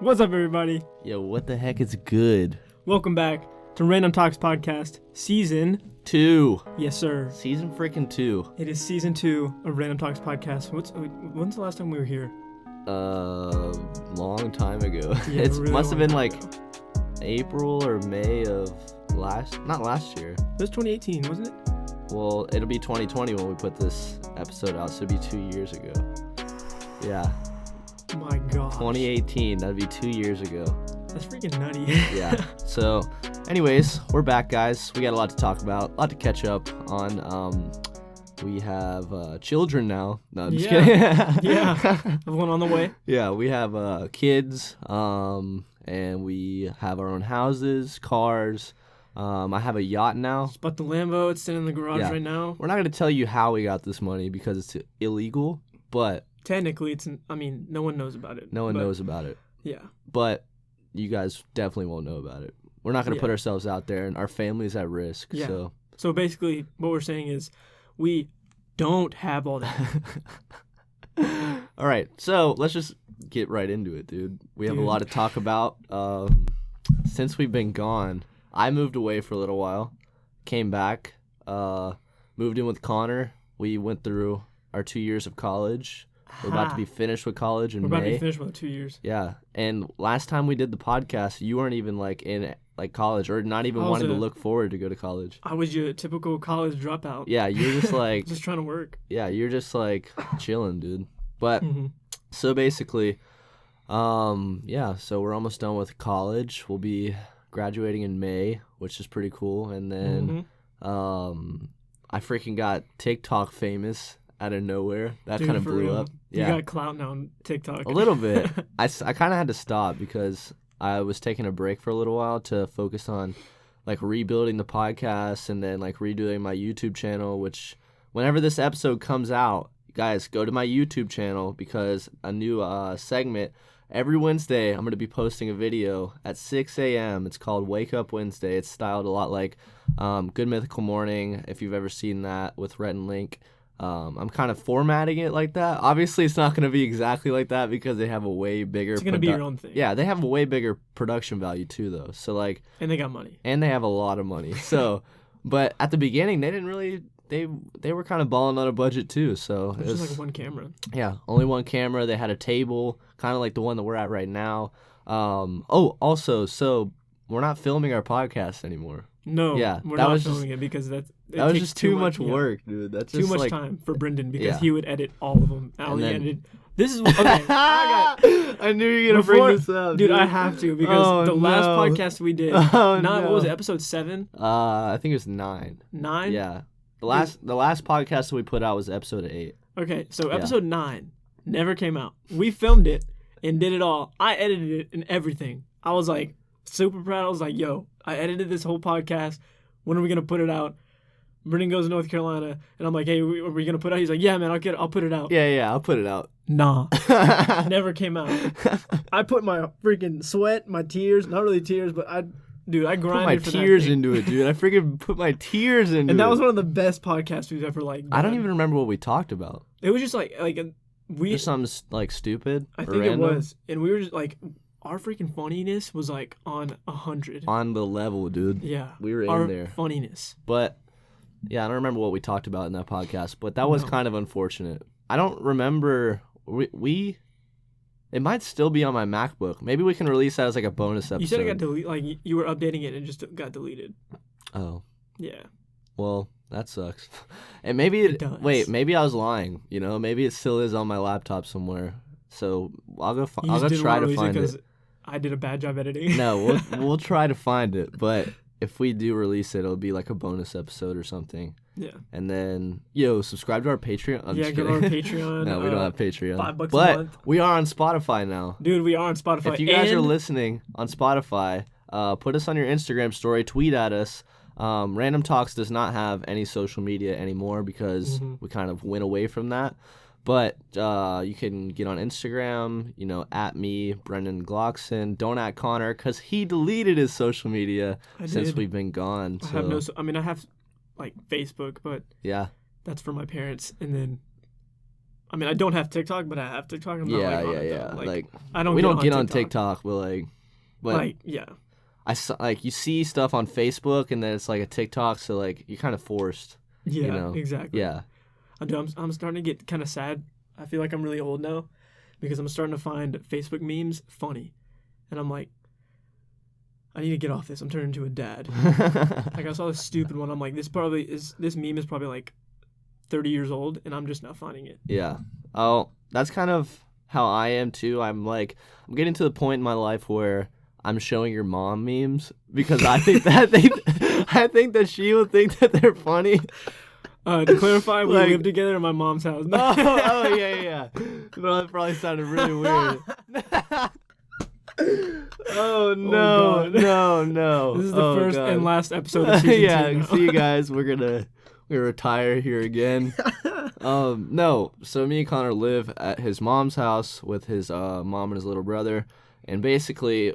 What's up, everybody? Yo, what the heck is good? Welcome back to Random Talks Podcast, Season 2. Yes, sir. Season freaking 2. It is Season 2 of Random Talks Podcast. When's the last time we were here? Long time ago. Yeah, It really must have long been time like ago. April or May of not last year. It was 2018, wasn't it? Well, it'll be 2020 when we put this episode out, so it'll be 2 years ago. Yeah, My God. 2018, that'd be 2 years ago. That's freaking nutty. Yeah, so anyways, we're back, guys. We got a lot to talk about, a lot to catch up on. We have children now. No, I'm just kidding. Yeah. Have one on the way. Yeah, we have kids, and we have our own houses, cars. I have a yacht now. Just bought the Lambo. It's sitting in the garage Yeah. right now. We're not going to tell you how we got this money because it's illegal, but Technically, no one knows about it. no one knows about it. Yeah. But you guys definitely won't know about it. We're not going to Yeah. put ourselves out there, and our family's at risk. Yeah. So basically, what we're saying is we don't have all that. All right, so let's just get right into it, dude. We have a lot to talk about. Since we've been gone, I moved away for a little while, came back, moved in with Connor. We went through our 2 years of college. We're about to be finished with college in We're about to May. be finished with 2 years. Yeah, and last time we did the podcast, you weren't even in college or not even wanting to look forward to go to college. I was your typical college dropout. Yeah, you're just Just trying to work. yeah, you're just chilling, dude. But Mhm. so basically, yeah, so we're almost done with college. We'll be graduating in May, which is pretty cool. And then I freaking got TikTok famous out of nowhere. That kind of for blew real. up. You Yeah, got clout now on TikTok. a little bit. I kind of had to stop because I was taking a break for a little while to focus on rebuilding the podcast and then redoing my YouTube channel, which whenever this episode comes out, guys, go to my YouTube channel because a new segment every Wednesday. I'm going to be posting a video at 6 a.m. It's called Wake Up Wednesday. It's styled a lot like Good Mythical Morning, if you've ever seen that with Rhett and Link. I'm kind of formatting it like that. Obviously, it's not going to be exactly like that because they have a way bigger... It's going to be your own thing. Yeah, they have a way bigger production value too, though. So And they got money. and they have a lot of money. So, but at the beginning, they didn't really... They were kind of balling on a budget too. So It was just one camera. yeah, only one camera. They had a table, kind of like the one that we're at right now. Also, so we're not filming our podcast anymore. No, Yeah, we're that not was filming it because that was just too much work, dude. That's Too just much time for Brendan because Yeah. he would edit all of them. And then- Edited. This is okay. I knew you were gonna bring this up, dude. I have to because the last no. podcast we did. Oh, What was it? no. Episode 7, I think it was 9. 9. Yeah, the last podcast that we put out was episode 8. Okay, so episode 9 never came out. We filmed it and did it all. I edited it and everything. I was super proud. I was like, yo, I edited this whole podcast. When are we going to put it out? Brendan goes to North Carolina, and I'm like, hey, are we going to put it out? He's like, yeah, man, I'll put it out. Yeah, I'll put it out. Nah. Never came out. I put my freaking sweat, my tears, not really tears, but I grinded Put my for tears that thing. into it, dude. I freaking put my tears into it. And that was one of the best podcasts we've ever done. I don't even remember what we talked about. It was just we. Just something stupid. I or think random. it was, and we were just our freaking funniness was on 100. On the level, dude. Yeah, We were our in there. funniness. But yeah, I don't remember what we talked about in that podcast. But that was kind of unfortunate. I don't remember. It might still be on my MacBook. Maybe we can release that as a bonus episode. You said it got deleted. You were updating it and it just got deleted. Oh. Yeah. Well, that sucks. And maybe It does. Wait, maybe I was lying. Maybe it still is on my laptop somewhere. So I'll go. You I'll just go didn't try want to release find it. because I did a bad job editing. No, we'll try to find it. But if we do release it, it'll be a bonus episode or something. Yeah. And then, subscribe to our Patreon. I'm just Go to our kidding. Patreon. No, we don't have Patreon. $5 a but month. we are on Spotify now. Dude, we are on Spotify. If you guys are and listening on Spotify, put us on your Instagram story, tweet at us. Random Talks does not have any social media anymore because we kind of went away from that. But you can get on Instagram, at me, Brendan Glockson. Don't at Connor because he deleted his social media since we've been gone. So. I have Facebook, but yeah, that's for my parents. And then I mean, I don't have TikTok, but I have TikTok. I'm not Yeah, like on yeah, it, yeah. though. Like I don't. we don't get on on TikTok, but yeah. I saw, like you see stuff on Facebook and then it's like a TikTok, so like you're kind of forced. Yeah, you know? exactly. Yeah. I'm starting to get kind of sad. I feel like I'm really old now because I'm starting to find Facebook memes funny, and I'm like, I need to get off this. I'm turning into a dad. Like I saw this stupid one. I'm like, this meme is probably like 30 years old, and I'm just not finding it. Yeah. Oh, that's kind of how I am too. I'm getting to the point in my life where I'm showing your mom memes because I think that she would think that they're funny. To clarify, we live together in my mom's house. oh yeah. No, that probably sounded really weird. Oh no. This is the first and last episode of season 2 now. See you guys. We're gonna retire here again. No. So me and Connor live at his mom's house with his mom and his little brother, and basically,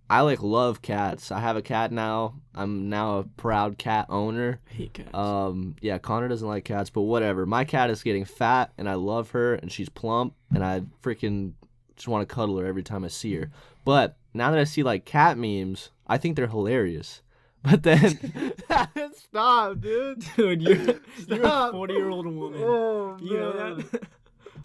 I love cats. I have a cat now. I'm now a proud cat owner. I hate cats. Yeah, Connor doesn't like cats, but whatever. My cat is getting fat, and I love her, and she's plump, and I freaking just want to cuddle her every time I see her. But now that I see cat memes, I think they're hilarious. But then, stop, dude. Dude, you're a 40-year-old woman. Oh, you know that?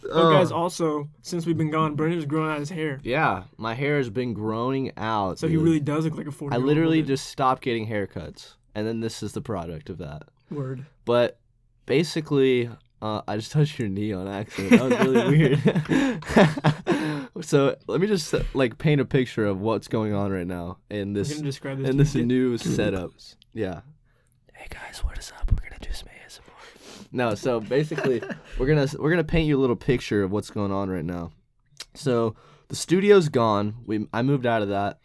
But guys, also, since we've been gone, Brendan's grown out his hair. Yeah, my hair has been growing out. So dude. he really does look like a 40-year-old I literally woman. just stopped getting haircuts, and then this is the product of that. Word. But basically, I just touched your knee on accident. That was really weird. So let me just paint a picture of what's going on right now in this new setup. Yeah. Hey guys, what is up? We're gonna do some ASMR. No, so basically, we're gonna paint you a little picture of what's going on right now. So the studio's gone. I moved out of that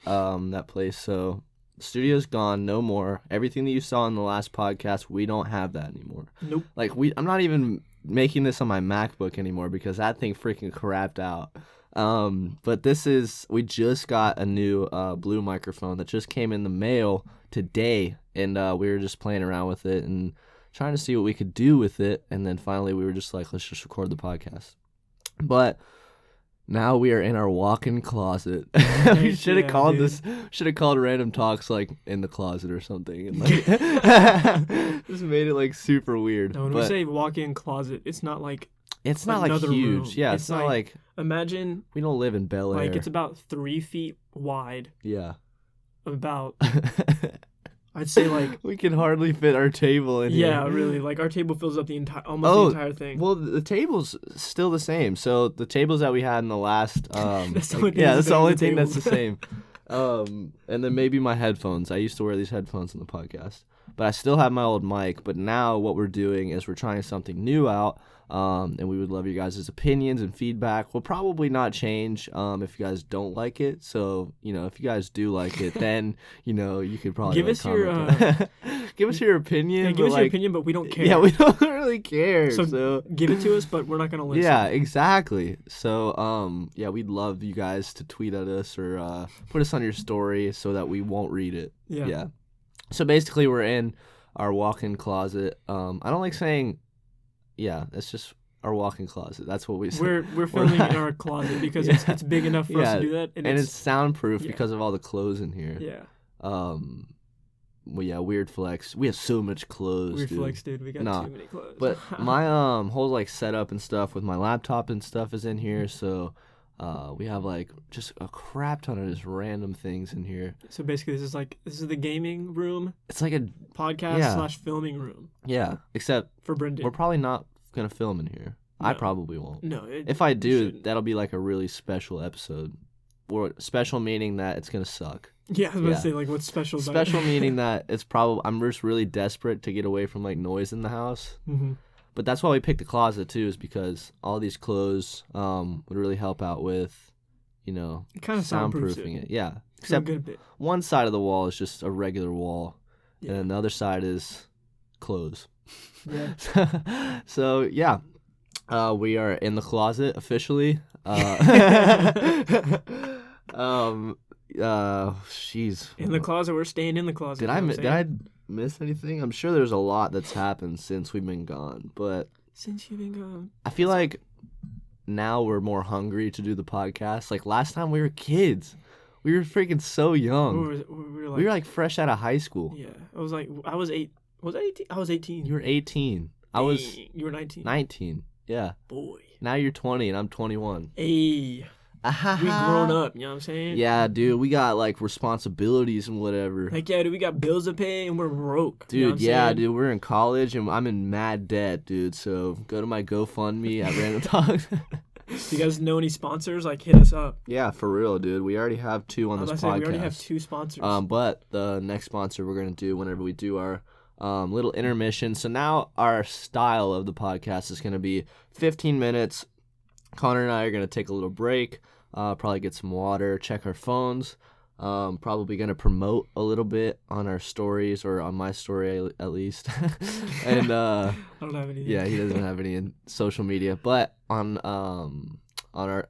place, so the studio's gone. No more. Everything that you saw in the last podcast, we don't have that anymore. Nope. I'm not even making this on my MacBook anymore because that thing freaking crapped out. But we just got a new blue microphone that just came in the mail today, and we were just playing around with it and trying to see what we could do with it, and then finally we were just like, let's just record the podcast. But now we are in our walk-in closet. We should have called Random Talks in the closet or something, and just made it super weird. No, when we say walk-in closet, it's not like it's not huge. Room. Yeah, it's not imagine we don't live in Bel Air. It's about 3 feet wide. Yeah. About I'd say we can hardly fit our table in here. Yeah, really. Our table fills up the entire thing. Well, the table's still the same. So the tables that we had in the last that's the only thing that's the same. And then maybe my headphones. I used to wear these headphones in the podcast. But I still have my old mic. But now what we're doing is we're trying something new out. And we would love your guys' opinions and feedback. We'll probably not change if you guys don't like it. So, if you guys do like it, then, you could probably give us your give us your opinion. Yeah, give us your opinion, but we don't care. Yeah, we don't really care. So give it to us, but we're not going to listen. Yeah, exactly. So, we'd love you guys to tweet at us or put us on your story so that we won't read it. Yeah. So basically, we're in our walk-in closet. I don't like saying... Yeah, that's just our walk-in closet. That's what we say. We're filming in our closet because it's big enough for us to do that. And it's soundproof because of all the clothes in here. Yeah. Well, yeah, weird flex. We have so much clothes, Weird flex, dude. We got too many clothes. But my whole setup and stuff with my laptop and stuff is in here, so we have just a crap ton of just random things in here. So basically, this is the gaming room. It's like a podcast / filming room. Yeah, except for Brendan, we're probably not gonna film in here. No. I probably won't. No, if I do, that'll be a really special episode. Or special meaning that it's gonna suck. Yeah, I was gonna say what's special about special meaning that it's probably I'm just really desperate to get away from noise in the house. Mm-hmm. But that's why we picked the closet too, is because all these clothes would really help out with, kind of soundproofing it. Yeah, except one side of the wall is just a regular wall, and then the other side is clothes. Yeah. So yeah, we are in the closet officially. Jeez. In the closet, we're staying in the closet. Did I miss anything? I'm sure there's a lot that's happened since we've been gone, but since you've been gone, I feel like now we're more hungry to do the podcast. Like last time we were kids. We were freaking so young. We were like fresh out of high school. Yeah. I was like, I was 8. Was I 18? I was 18. You were 18. I was... You were 19. 19. Yeah. Boy. Now you're 20 and I'm 21. Hey. We grown up, you know what I'm saying? Yeah, dude. We got like responsibilities and whatever. Like, yeah, dude, we got bills to pay and we're broke. Dude, you know what I'm saying? dude. We're in college and I'm in mad debt, dude. So go to my GoFundMe at Random Talk. If you guys know any sponsors, like, hit us up. Yeah, for real, dude. We already have 2 on this podcast. We already have 2 sponsors. But the next sponsor we're going to do whenever we do our little intermission. So now our style of the podcast is going to be 15 minutes. Connor and I are going to take a little break, probably get some water, check our phones. Probably going to promote a little bit on our stories, or on my story at least. And I don't have any. Yeah, he doesn't have any in social media, but on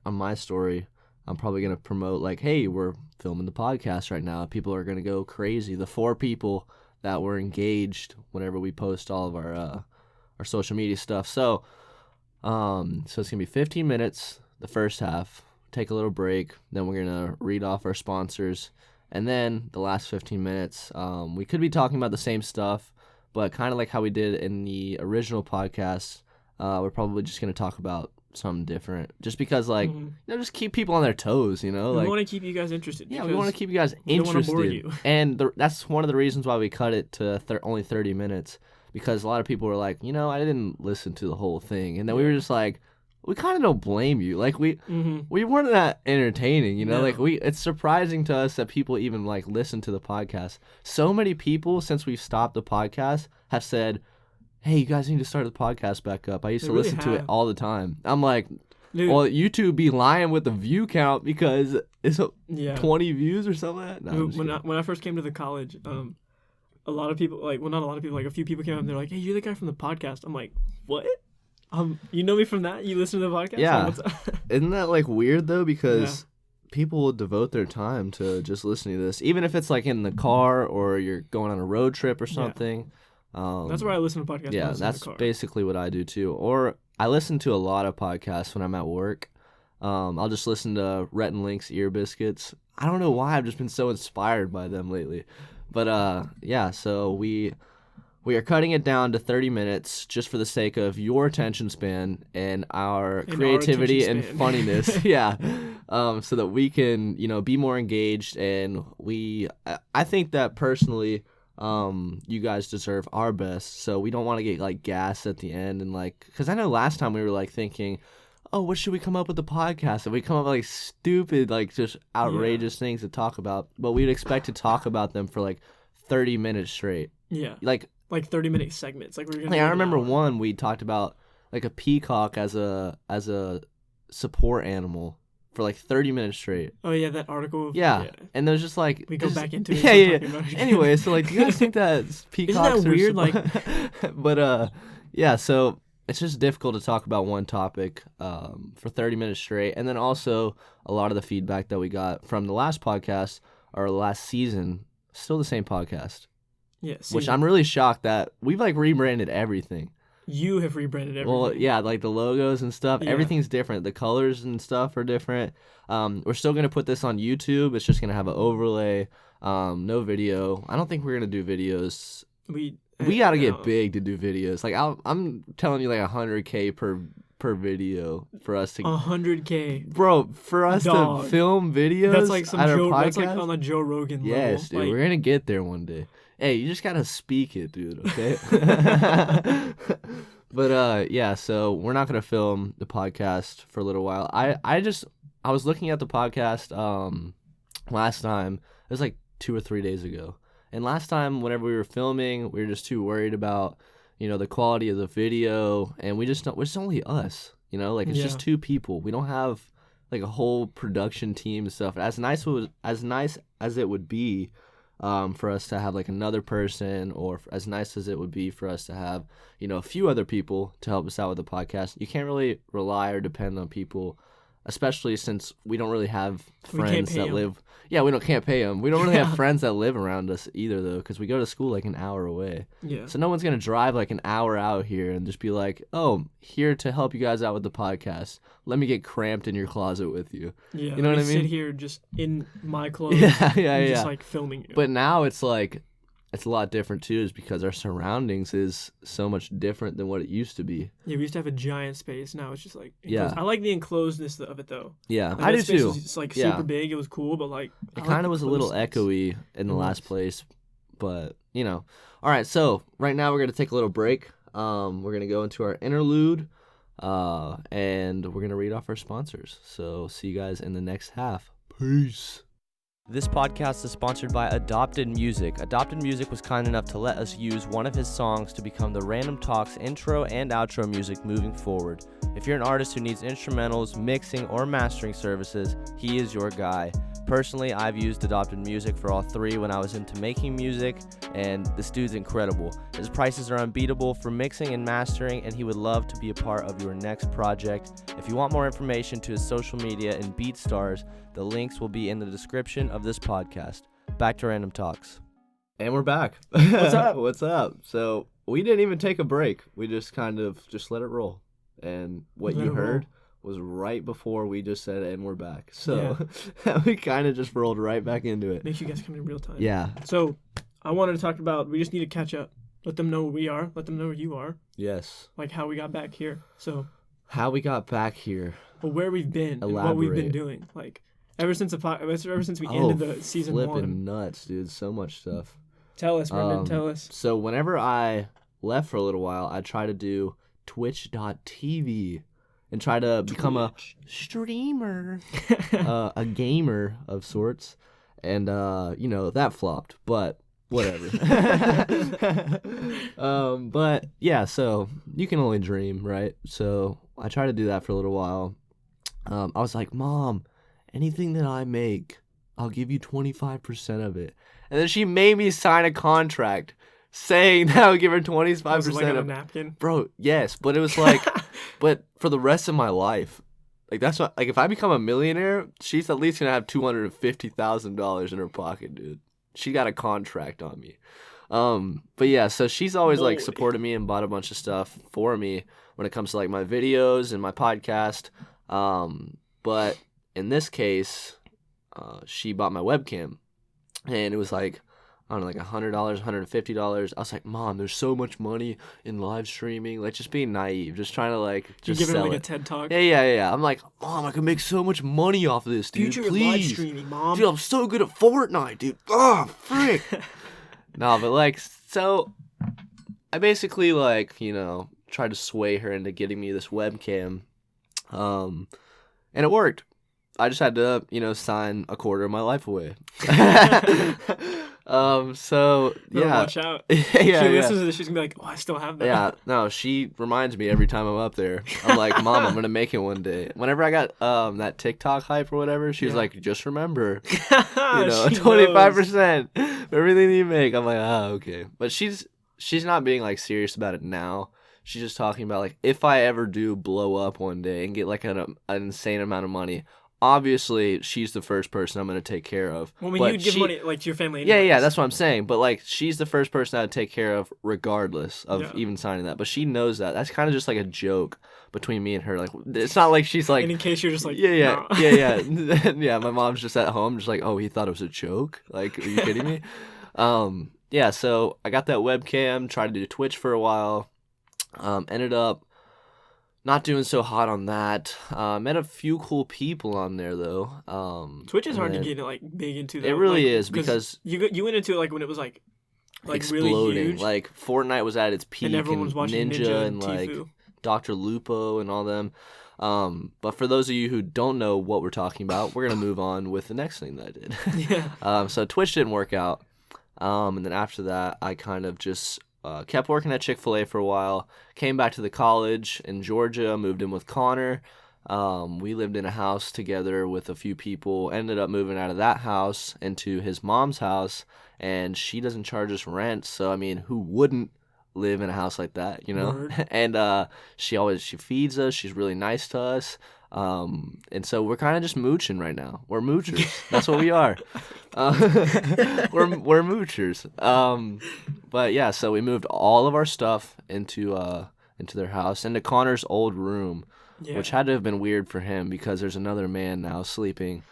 my story, I'm probably going to promote like, hey, we're filming the podcast right now. People are going to go crazy. The 4 people that were engaged whenever we post all of our social media stuff. So it's going to be 15 minutes, the first half. Take a little break, then we're gonna read off our sponsors, and then the last 15 minutes we could be talking about the same stuff, but kind of like how we did in the original podcast, we're probably just gonna talk about something different, just because like just keep people on their toes, we want to keep you guys interested. Yeah, we want to keep you guys interested. Don't want to bore you. And that's one of the reasons why we cut it to only 30 minutes, because a lot of people were like, I didn't listen to the whole thing, and then we were just like, we kind of don't blame you. Like we weren't that entertaining, No. Like it's surprising to us that people even like listen to the podcast. So many people since we've stopped the podcast have said, "Hey, you guys need to start the podcast back up. I used to really listen to it have. all the time." I'm like, Dude. well, YouTube be lying with the view count because it's 20 views or something like that. No, Dude, when I first came to the college, a lot of people, like, well, not a lot of people, like a few people came up and they're like, "Hey, you're the guy from the podcast." I'm like, "What? You know me from that? You listen to the podcast?" Yeah. Like, Isn't that like weird though? Because people will devote their time to just listening to this, even if it's like in the car or you're going on a road trip or something. That's where I listen to podcasts. Yeah, that's basically what I do too. Or I listen to a lot of podcasts when I'm at work. I'll just listen to Rhett and Link's Ear Biscuits. I don't know why, I've just been so inspired by them lately. But so we are cutting it down to 30 minutes just for the sake of your attention span and our creativity and funniness. Yeah. So that we can, be more engaged. And I think that personally, you guys deserve our best. So we don't want to get like gas at the end. And like, because I know last time we were like thinking, oh, what should we come up with the podcast? And we come up with like stupid, like just outrageous things to talk about. But we'd expect to talk about them for like 30 minutes straight. Yeah. Like 30-minute segments. Like we're gonna. Like, I remember one we talked about like a peacock as a support animal for like 30 minutes straight. Oh yeah, that article. Yeah. And there's just like we go back into it. Yeah. Anyway, so like, do you guys think that peacocks? Isn't that weird? Like, but so it's just difficult to talk about one topic for 30 minutes straight, and then also a lot of the feedback that we got from the last podcast or last season, still the same podcast. Yes. Which I'm really shocked that we've like rebranded everything. You have rebranded everything. Well, yeah, like the logos and stuff. Yeah. Everything's different. The colors and stuff are different. We're still going to put this on YouTube. It's just going to have an overlay. No video. I don't think we're going to do videos. We got to get big to do videos. Like I'm telling you, like 100K per video for us to 100K, bro, for us to film videos. That's like that's like on the Joe Rogan level. Yes, dude, like, we're gonna get there one day. Hey, you just gotta speak it, dude. Okay. But so we're not gonna film the podcast for a little while. I was looking at the podcast last time. It was like 2 or 3 days ago. And last time, whenever we were filming, we were just too worried about, the quality of the video, and it's only us, like it's just 2 people. We don't have like a whole production team and stuff. As nice as it would be for us to have like another person, or as nice as it would be for us to have, a few other people to help us out with the podcast, you can't really rely or depend on people especially since we don't really have We can't friends pay that 'em. live. Yeah, we can't pay them. We don't really Yeah. have friends that live around us either, though, because we go to school like an hour away. Yeah. So no one's gonna drive like an hour out here and just be like, "Oh, here to help you guys out with the podcast. Let me get cramped in your closet with you." Yeah. You know what I Sit mean? here just in my clothes. Yeah, and just yeah. like filming you. But now it's like, it's a lot different too, is because our surroundings is so much different than what it used to be. yeah, we used to have a giant space. Now it's just like Yeah. I like the enclosedness of it though. Yeah, Like, I that do space too. Was just, like Yeah. super big. It was cool, but like It kind of was a little echoey in the It last was. place, but you know. All right, so right now we're gonna take a little break. We're gonna go into our interlude, and we're gonna read off our sponsors. So see you guys in the next half. Peace. This podcast is sponsored by Adopted Music. Adopted Music was kind enough to let us use one of his songs to become the Random Talks intro and outro music moving forward. If you're an artist who needs instrumentals, mixing, or mastering services, he is your guy. Personally, I've used Adopted Music for all three when I was into making music, and this dude's incredible. His prices are unbeatable for mixing and mastering, and he would love to be a part of your next project. If you want more information to his social media and BeatStars, the links will be in the description of this podcast. Back to Random Talks. And we're back. What's up? What's up? So we didn't even take a break. We just kind of just let it roll. And what Let you it roll. heard was right before we just said, and we're back. So we kind of just rolled right back into it. Make sure you guys come in real time. Yeah. So I wanted to talk about. We just need to catch up. Let them know where we are. Let them know where you are. Yes. Like how we got back here. So How we got back here. well, where we've been and what we've been Elaborate. doing. Like ever since we ended the season flipping one. nuts, dude. So much stuff. Tell us, Brendan. Tell us. So whenever I left for a little while, I tried to do twitch.tv and try to become a streamer, a gamer of sorts. And, that flopped, but whatever. But yeah, so you can only dream, right? So I tried to do that for a little while. I was like, Mom, anything that I make, I'll give you 25% of it. And then she made me sign a contract saying that I would give her 25% Was it like on a of napkin? Bro, yes, but it was like, but for the rest of my life. Like, that's what, like, if I become a millionaire, she's at least gonna have $250,000 in her pocket, dude. She got a contract on me. But yeah, so she's always, like, Holy. supported me and bought a bunch of stuff for me when it comes to, like, my videos and my podcast. But in this case, she bought my webcam. And it was like, I don't know, like $100, $150. I was like, Mom, there's so much money in live streaming. Like, just being naive, just trying to, like, You just giving her sell like it. a TED talk? Yeah. I'm like, Mom, I can make so much money off of this, dude. Future of live Please. streaming, Mom. Dude, I'm so good at Fortnite, dude. Oh, frick. No, but, like, so I basically, like, tried to sway her into getting me this webcam. And it worked. I just had to, sign a quarter of my life away. So Better yeah. watch out. yeah, She yeah. listens to this, she's gonna be like, "Oh, I still have that." Yeah, no, she reminds me every time I'm up there. I'm like, Mom, I'm gonna make it one day. Whenever I got that TikTok hype or whatever, she was Yeah. like, just remember, She 25% for everything you make. I'm like, okay. But she's not being like serious about it now. She's just talking about like, if I ever do blow up one day and get like an insane amount of money, obviously she's the first person I'm gonna take care of. Well, I mean, But you'd give money like to your family. Yeah, anyways. that's what I'm saying. But like, she's the first person I'd take care of, regardless of Yeah. even signing that. But she knows that. That's kind of just like a joke between me and her. Like, it's not like she's like, And in case you're just like, yeah. nah. Yeah. My mom's just at home, just like, oh, he thought it was a joke. Like, are you kidding me? Yeah. So I got that webcam. Tried to do Twitch for a while. Ended up not doing so hot on that. Met a few cool people on there though. Twitch is hard to and get like big into. Though. It really like, is because you went into it like when it was like exploding. really huge, Like Fortnite was at its peak, and everyone was watching Ninja and like Tfue. Dr. Lupo and all them. But for those of you who don't know what we're talking about, we're gonna move on with the next thing that I did. Yeah. So Twitch didn't work out, and then after that, I kind of just kept working at Chick-fil-A for a while. Came back to the college in Georgia, moved in with Connor. We lived in a house together with a few people. Ended up moving out of that house into his mom's house, and she doesn't charge us rent. So I mean, who wouldn't live in a house like that, you know? Word. And she feeds us. She's really nice to us. And so we're kind of just mooching right now. We're moochers. That's what we are. We're moochers. But yeah, so we moved all of our stuff into their house, into Connor's old room, which had to have been weird for him because there's another man now sleeping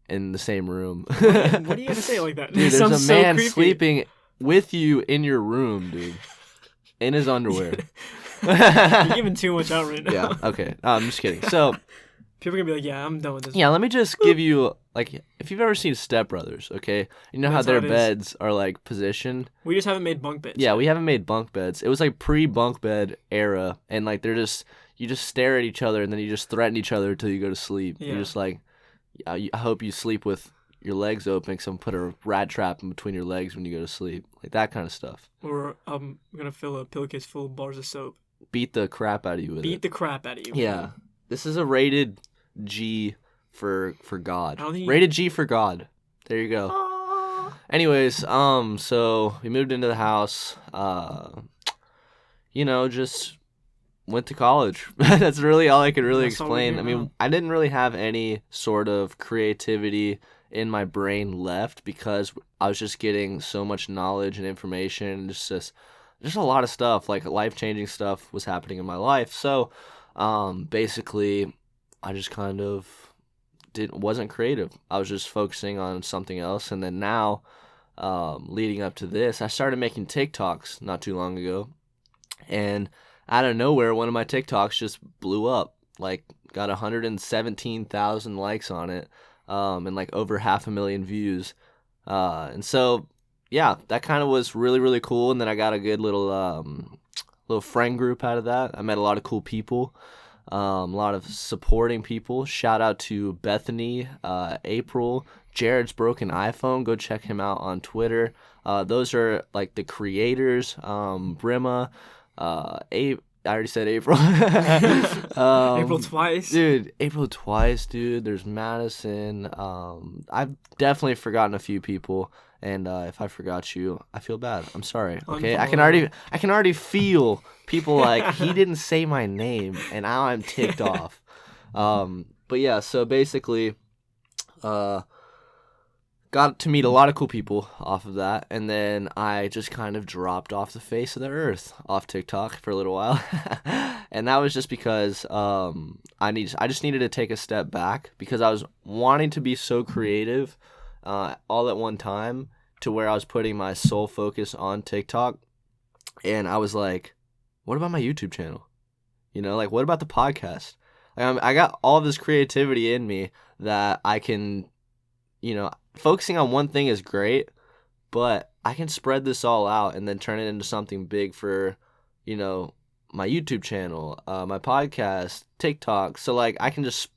in the same room. What are you gonna say like that? Dude, there's a man sleeping with you in your room, dude, in his underwear. You're giving too much out right now. Yeah. Okay. I'm just kidding. So. People are going to be like, yeah, I'm done with this. Yeah, let me just give you, like, if you've ever seen Stepbrothers, okay? You know how their beds are, like, positioned? We just haven't made bunk beds. Yeah, we haven't made bunk beds. It was, like, pre-bunk bed era, and, like, you just stare at each other, and then you just threaten each other until you go to sleep. Yeah. You're just like, I hope you sleep with your legs open because I'm put a rat trap in between your legs when you go to sleep. Like, that kind of stuff. Or I'm going to fill a pillowcase full of bars of soap. Beat the crap out of you with it. Beat the crap out of you. Yeah. This is a rated G for God. Rated G for God. There you go. Aww. Anyways, so we moved into the house. Just went to college. That's really all I could really explain. I mean, I didn't really have any sort of creativity in my brain left because I was just getting so much knowledge and information. Just a lot of stuff, like life-changing stuff was happening in my life. So, basically, I just kind of wasn't creative. I was just focusing on something else. And then now, leading up to this, I started making TikToks not too long ago. And out of nowhere, one of my TikToks just blew up. Like, got 117,000 likes on it, and like over 500,000 views. And so, yeah, that kind of was really, really cool. And then I got a good little friend group out of that. I met a lot of cool people. A lot of supporting people. Shout out to Bethany, April, Jared's Broken iPhone. Go check him out on Twitter. Those are like the creators. Brimma, I already said April. April twice. Dude, April twice, dude. There's Madison. I've definitely forgotten a few people. And if I forgot you, I feel bad. I'm sorry. Okay, I can already feel people like he didn't say my name, and now I'm ticked off. But yeah, so basically, got to meet a lot of cool people off of that, and then I just kind of dropped off the face of the earth off TikTok for a little while, and that was just because I just needed to take a step back because I was wanting to be so creative. All at one time to where I was putting my sole focus on TikTok, and I was like, what about my YouTube channel? Like, what about the podcast? I got all this creativity in me that I can, focusing on one thing is great, but I can spread this all out and then turn it into something big for, my YouTube channel, my podcast, TikTok. So, like, I can just,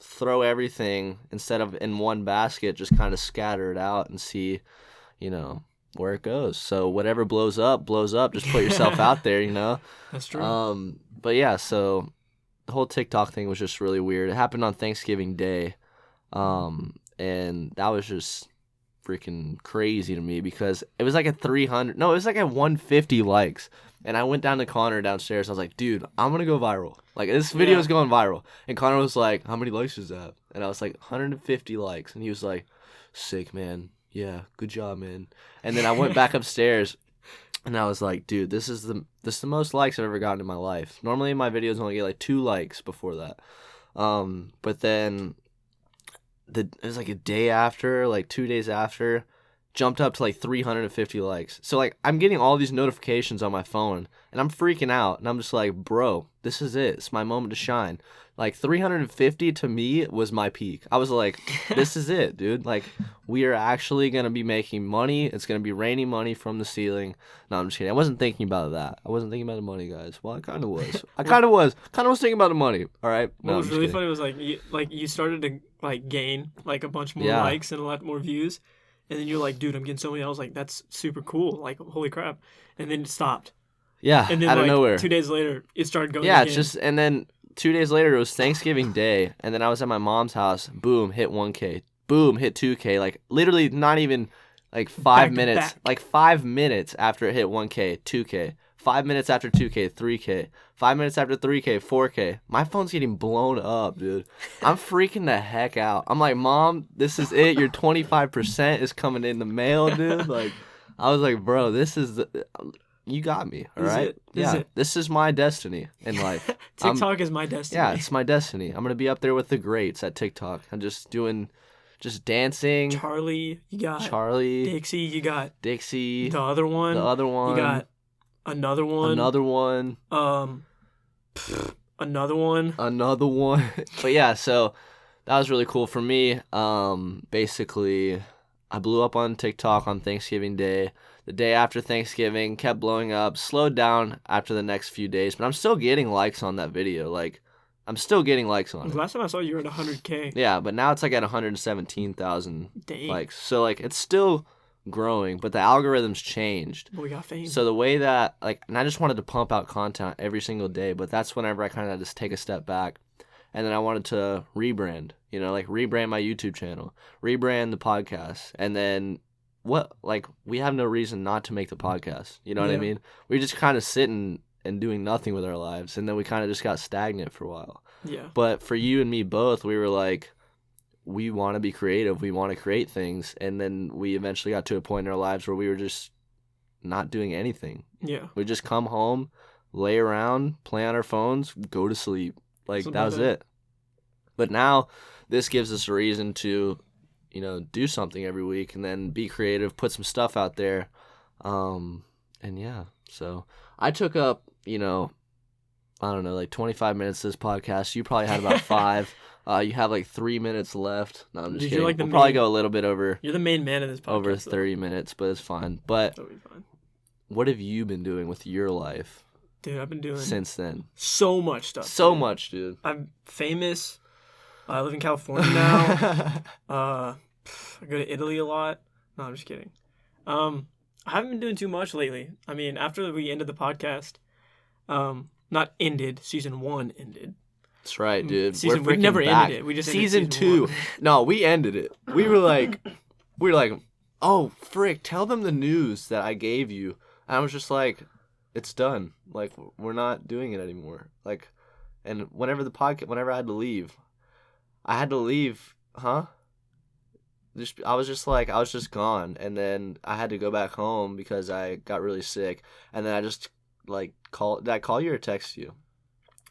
throw everything instead of in one basket, just kind of scatter it out and see, where it goes. So whatever blows up, just put yourself out there, That's true. But yeah, so the whole TikTok thing was just really weird. It happened on Thanksgiving Day. And that was just freaking crazy to me because it was like at 150 likes. And I went down to Connor downstairs. I was like, dude, I'm going to go viral. Like, this video is going viral. And Connor was like, how many likes does that have? And I was like, 150 likes. And he was like, sick, man. Yeah, good job, man. And then I went back upstairs, and I was like, dude, this is the most likes I've ever gotten in my life. Normally, my videos only get like 2 likes before that. But then it was like a day after, like 2 days after, jumped up to like 350 likes. So like I'm getting all these notifications on my phone and I'm freaking out, and I'm just like, bro, this is it. It's my moment to shine. Like 350 to me was my peak. I was like, this is it, dude. Like, we are actually going to be making money. It's going to be raining money from the ceiling. No, I'm just kidding. I wasn't thinking about that. I wasn't thinking about the money, guys. Well, I kind of was. I kind of was thinking about the money. All right. No, what was really funny was you started to like gain like a bunch more likes and a lot more views. And then you're like, dude, I'm getting so many. I was like, that's super cool. Like, holy crap. And then it stopped. Yeah, and then, out of nowhere. 2 days later, it started going Yeah, again. it's just, and then 2 days later, it was Thanksgiving Day. And then I was at my mom's house. Boom, hit 1K. Boom, hit 2K. Like, literally not even, like, 5 minutes. Like, 5 minutes after it hit 1K, 2K. 5 minutes after 2K, 3K. 5 minutes after 3K, 4K. My phone's getting blown up, dude. I'm freaking the heck out. I'm like, Mom, this is it. Your 25% is coming in the mail, dude. Like, I was like, bro, this is you got me, all right? This is my destiny in life. TikTok is my destiny. Yeah, it's my destiny. I'm going to be up there with the greats at TikTok. I'm just dancing. Charlie, you got Charlie. Dixie, you got Dixie. the other one. You got another one. Another one. Another one. Another one. But yeah, so that was really cool for me. Basically, I blew up on TikTok on Thanksgiving Day. The day after Thanksgiving, kept blowing up, slowed down after the next few days, but I'm still getting likes on that video. Like, I'm still getting likes on it. Last time I saw you were at 100K. Yeah, but now it's like at 117,000 likes. So, like, it's still growing, but the algorithm's changed. But we got fame. So the way that, like, and I just wanted to pump out content every single day, but that's whenever I kind of just take a step back. And then I wanted to rebrand, rebrand my YouTube channel, rebrand the podcast. And then we have no reason not to make the podcast. You know what I mean? We just kind of sitting and doing nothing with our lives. And then we kind of just got stagnant for a while. Yeah. But for you and me both, we were like, we want to be creative. We want to create things. And then we eventually got to a point in our lives where we were just not doing anything. Yeah. We just come home, lay around, play on our phones, go to sleep. Like, that was it. But now this gives us a reason to, do something every week and then be creative, put some stuff out there. And yeah, so I took up, I don't know, like 25 minutes of this podcast. You probably had about 5. You have like 3 minutes left. No, I'm just kidding. We'll probably go a little bit over. You're the main man of this podcast. Over 30 minutes, but it's fine. But that'll be fine. What have you been doing with your life? Dude, I've been doing since then so much stuff. So much, dude. I'm famous. I live in California now. I go to Italy a lot. No, I'm just kidding. I haven't been doing too much lately. I mean, after we ended the podcast, not ended, season 1 ended. That's right, dude. We never ended it. We just season 2. No, we ended it. We were like, oh frick, tell them the news that I gave you. And I was just like, it's done. Like, we're not doing it anymore. Like, and whenever I had to leave, huh? I was just gone, and then I had to go back home because I got really sick, and then I just did I call you or text you?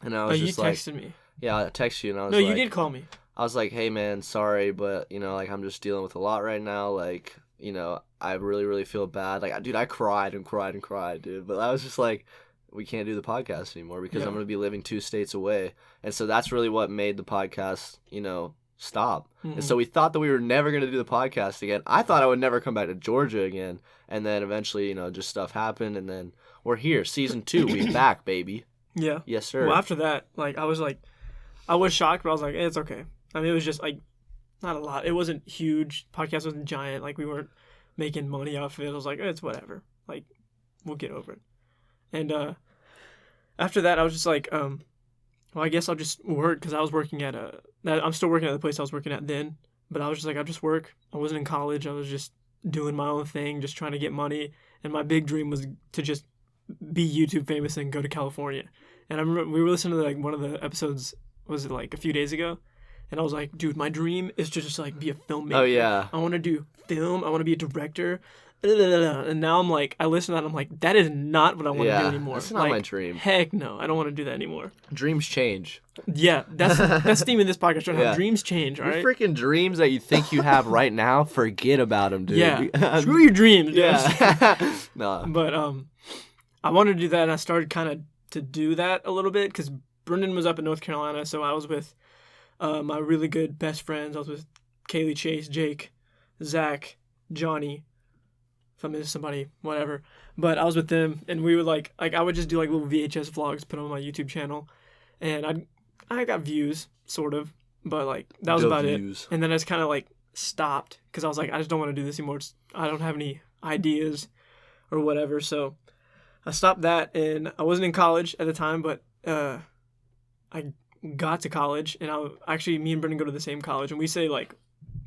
And I was you texted me. Yeah, I texted you, and I was no, you did call me. I was like, hey man, sorry, but I'm just dealing with a lot right now, I really, really feel bad. Like, dude, I cried and cried and cried, dude. But I was just like, we can't do the podcast anymore because I'm going to be living 2 states away. And so that's really what made the podcast, stop. Mm-hmm. And so we thought that we were never going to do the podcast again. I thought I would never come back to Georgia again. And then eventually, just stuff happened. And then we're here. Season 2, we back, baby. Yeah. Yes, sir. Well, after that, I was shocked, but I was like, it's okay. I mean, it was just, not a lot. It wasn't huge. Podcast wasn't giant. We weren't making money off of it. I was like, it's whatever. We'll get over it. And after that, I was just like, well, I guess I'll just work because I was working at I'm still working at the place I was working at then. But I was just like, I'll just work. I wasn't in college. I was just doing my own thing, just trying to get money. And my big dream was to just be YouTube famous and go to California. And I remember we were listening to one of the episodes, was it a few days ago? And I was like, dude, my dream is to just be a filmmaker. Oh, yeah. I want to do film. I want to be a director. And now I'm like, I listen to that and I'm like, that is not what I want to do anymore. That's not my dream. Heck no, I don't want to do that anymore. Dreams change. Yeah, that's the theme of this podcast right now. Dreams change, all right? Your freaking dreams that you think you have right now, forget about them, dude. Yeah, screw your dreams, dude. Yeah. No. But I wanted to do that, and I started kind of to do that a little bit because Brendan was up in North Carolina, so I was with my really good best friends. I was with Kaylee, Chase, Jake, Zach, Johnny. If I missed somebody, whatever. But I was with them, and we would I would just do little VHS vlogs, put on my YouTube channel, and I got views, sort of, but that was about it. And then I just kind of stopped because I was like, I just don't want to do this anymore. I don't have any ideas or whatever. So I stopped that, and I wasn't in college at the time, but I got to college, and me and Brendan go to the same college, and we say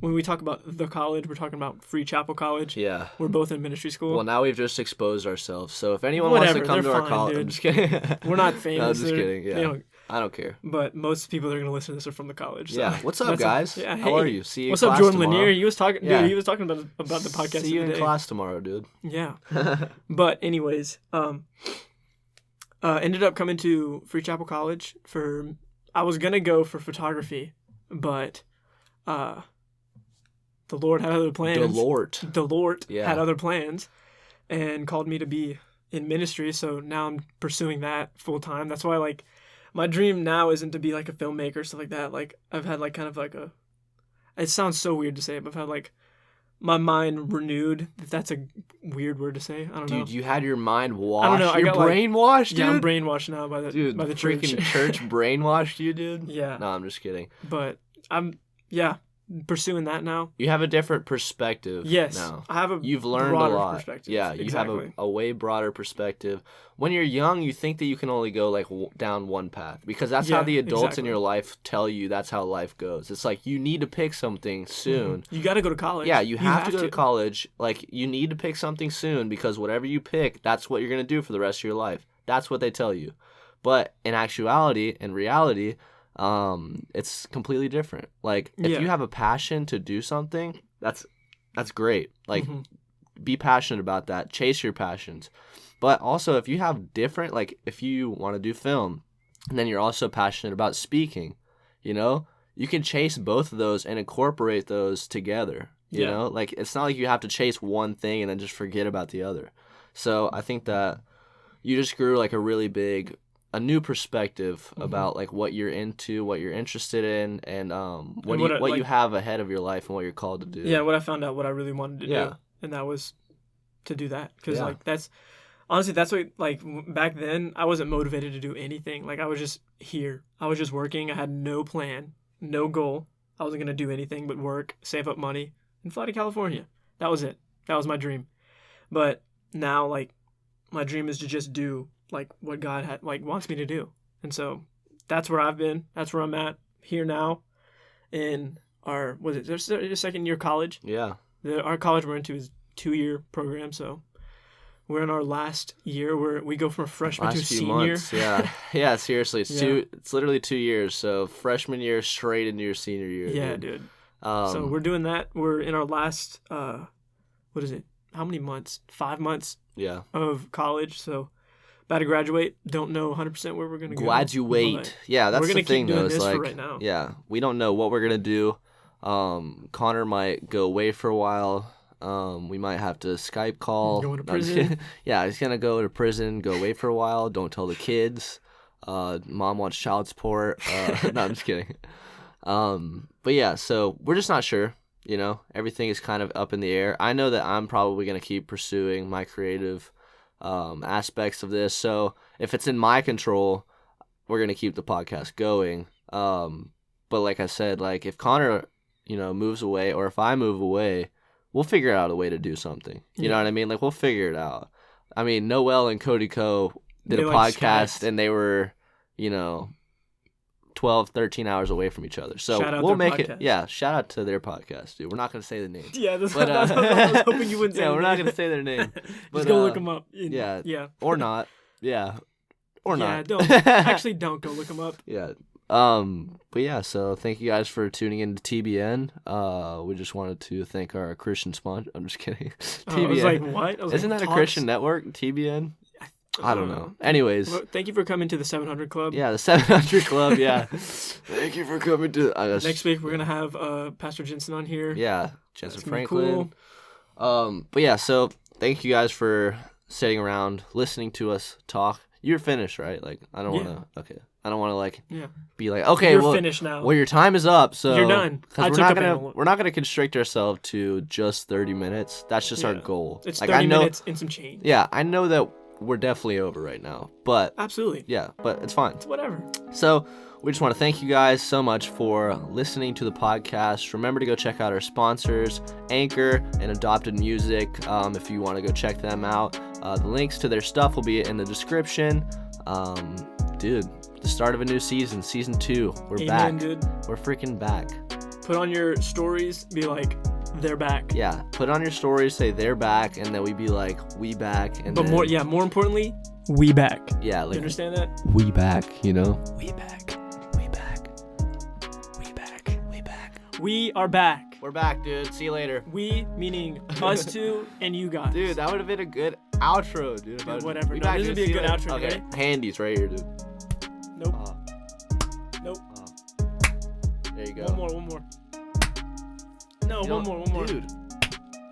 when we talk about the college, we're talking about Free Chapel College. Yeah. We're both in ministry school. Well, now we've just exposed ourselves. So if anyone wants to come to our college, I'm just kidding. We're not famous. No, I'm just kidding. Yeah. I don't care. But most people that are going to listen to this are from the college. So yeah. What's up, guys? Hey. How are you? See you. What's in up, class Jordan tomorrow. Lanier? He was talking. Yeah. Dude, he was talking about the podcast. See you in class tomorrow, dude. Yeah. But anyways, ended up coming to Free Chapel College for. I was gonna go for photography, but the Lord had other plans. The Lord had other plans, and called me to be in ministry. So now I'm pursuing that full time. That's why like my dream now isn't to be like a filmmaker or stuff like that. Like I've had like kind of like a. It sounds so weird to say, but I've had like my mind renewed. If that's a weird word to say, I don't know. Dude, you had your mind washed. I don't know. You're brainwashed, dude. Yeah, I'm brainwashed now by the freaking church brainwashed you, dude. Yeah. No, I'm just kidding. But I'm pursuing that now. You have a different perspective. Yes, now. I have a. You've learned a lot. Perspective. Yeah, you have a way broader perspective. When you're young, you think that you can only go like down one path because that's how the adults in your life tell you that's how life goes. It's like you need to pick something soon. Mm-hmm. You got to go to college. Yeah, you have to go to college. Like you need to pick something soon because whatever you pick, that's what you're gonna do for the rest of your life. That's what they tell you. But in actuality, in reality, it's completely different. Like if you have a passion to do something, that's great. Like be passionate about that. Chase your passions. But also if you have different, like if you want to do film and then you're also passionate about speaking, you know, you can chase both of those and incorporate those together. You know, like it's not like you have to chase one thing and then just forget about the other. So I think that you just grew like a new perspective about like what you're into, what you're interested in, and what you have ahead of your life and what you're called to do. Yeah, what I found out what I really wanted to do, and that was to do that because like that's honestly that's what like back then I wasn't motivated to do anything. Like I was just here, I was just working. I had no plan, no goal. I wasn't gonna do anything but work, save up money, and fly to California. That was it. That was my dream. But now like my dream is to just do like what God wants me to do. And so that's where I've been. That's where I'm at here now in our, there's a second year college. Yeah. Our college we're into is 2-year program. So we're in our last year where we go from freshman to senior. Months, yeah. Yeah, seriously. It's literally 2 years. So freshman year straight into your senior year. Yeah, dude. So we're doing that. We're in our last, what is it? How many months? 5 months of college. So about to graduate. Don't know 100% where we're going to go. Graduate. Yeah, that's the thing though. It's like, right now. Yeah, we don't know what we're going to do. Connor might go away for a while. We might have to Skype call. Going to prison. Yeah, he's going to go to prison, go away for a while. Don't tell the kids. Mom wants child support. No, I'm just kidding. But yeah, so we're just not sure. You know, everything is kind of up in the air. I know that I'm probably going to keep pursuing my creative aspects of this. So if it's in my control, we're going to keep the podcast going. But like I said, like if Connor, you know, moves away or if I move away, we'll figure out a way to do something. You know what I mean? Like we'll figure it out. I mean, Noel and Cody Co did a podcast and they were, you know, 12, 13 hours away from each other. So we'll make it. Yeah, shout out to their podcast, dude. We're not going to say the name. Yeah, that's what I was hoping you wouldn't say. Yeah, we're not going to say their name. But, just go look them up. Yeah. Or not. Yeah. Or not. Actually, don't go look them up. Yeah. But yeah, so thank you guys for tuning in to TBN. We just wanted to thank our Christian sponsor. I'm just kidding. TBN. I was like, what? Isn't that a Christian network, TBN? I don't know. Anyways. Well, thank you for coming to the 700 Club. Yeah, the 700 Club, yeah. Thank you for coming to... Next week, we're going to have Pastor Jensen on here. Yeah, Jensen Franklin. Cool. But yeah, so thank you guys for sitting around, listening to us talk. You're finished, right? Like, I don't want to... Okay. I don't want to, like, be like, okay, you're finished now. Well, your time is up, so... You're done. We're not gonna constrict ourselves to just 30 minutes. That's just our goal. It's like, 30 minutes and some change. Yeah, I know that we're definitely over right now, but absolutely, yeah, but it's fine. It's whatever. So we just want to thank you guys so much for listening to the podcast. Remember to go check out our sponsors, Anchor and Adopted Music. If you want to go check them out, the links to their stuff will be in the description. Dude, the start of a new season, season 2. We're back. Dude. We're freaking back. Put on your stories, be like, they're back. Yeah, put on your stories, say they're back, and then we be like, we back. And but then, more importantly, we back. Yeah, like, you understand that? We back, you know? We back. We back. We back. We back. We are back. We're back, dude. See you later. We, meaning us two and you guys. Dude, that would have been a good outro, dude. Dude, whatever. We No, back, this dude. would be a See you good later. outro. Okay, Ready? handies right here, dude. Nope. Nope. There you go. One more. No, You know, one more. Dude,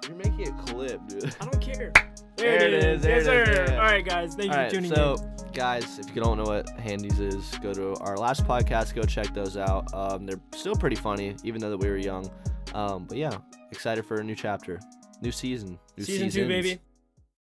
you're making it clip, dude. I don't care. There it is. Yes, sir. Yeah. All right, guys. Thank you for tuning in. Guys, if you don't know what Handies is, go to our last podcast. Go check those out. They're still pretty funny, even though that we were young. But yeah, excited for a new chapter, new season, Season 2, baby.